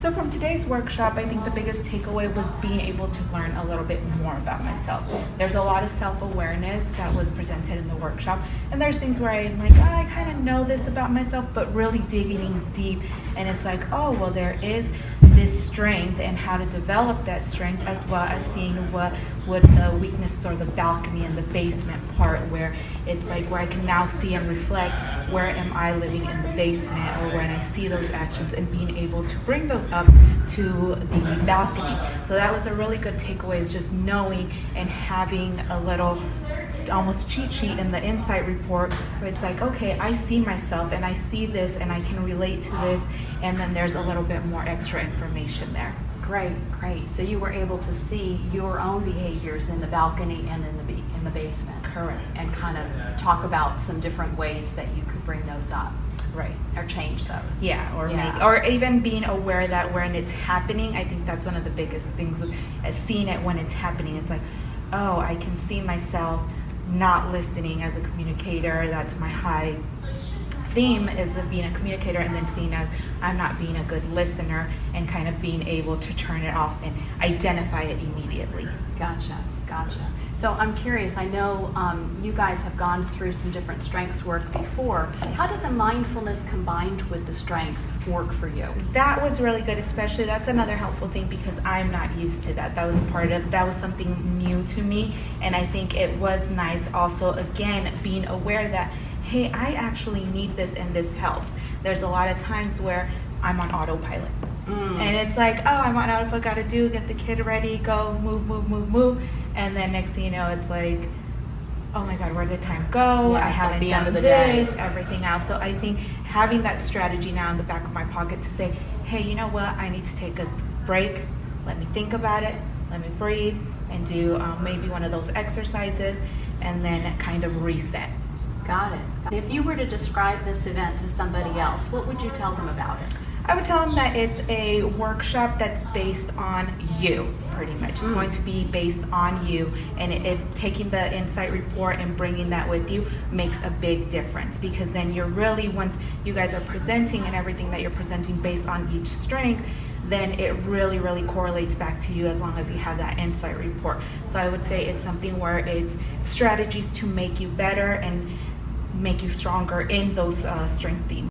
So from today's workshop, I think the biggest takeaway was being able to learn a little bit more about myself. There's a lot of self-awareness that was presented in the workshop, and there's things where I'm like, I kind of know this about myself, but really digging deep, and it's like, oh, well, there is this strength and how to develop that strength, as well as seeing what the weaknesses or the balcony and the basement part, where it's like where I can now see and reflect, where am I living in the basement, or when I see those actions and being able to bring those up to the balcony. So that was a really good takeaway, is just knowing and having a little almost cheat sheet in the insight report where it's like, okay, I see myself and I see this and I can relate to this, and then there's a little bit more extra information there. Great. So you were able to see your own behaviors in the balcony and in the basement. Correct. And kind of talk about some different ways that you could bring those up. Right. Or change those. Yeah, or even being aware that when it's happening, I think that's one of the biggest things, seeing it when it's happening. It's like, oh, I can see myself not listening as a communicator. That's my high theme, is of being a communicator, and then seeing as I'm not being a good listener, and kind of being able to turn it off and identify it immediately. Gotcha. So I'm curious, I know you guys have gone through some different strengths work before. How did the mindfulness combined with the strengths work for you? That was really good, especially that's another helpful thing, because I'm not used to that. That was something new to me, and I think it was nice also, again, being aware that, hey, I actually need this and this helps. There's a lot of times where I'm on autopilot. And it's like, oh, I'm on autopilot, gotta get the kid ready, go, move. And then next thing you know, it's like, oh my God, where did the time go? Yeah, I haven't like done this, everything else. So I think having that strategy now in the back of my pocket to say, hey, you know what? I need to take a break. Let me think about it. Let me breathe and do maybe one of those exercises, and then kind of reset. Got it. If you were to describe this event to somebody else, what would you tell them about it? I would tell them that it's a workshop that's based on you, pretty much. It's going to be based on you, and it taking the insight report and bringing that with you makes a big difference, because then you're really, once you guys are presenting and everything that you're presenting based on each strength, then it really, really correlates back to you, as long as you have that insight report. So I would say it's something where it's strategies to make you better and make you stronger in those strength themes.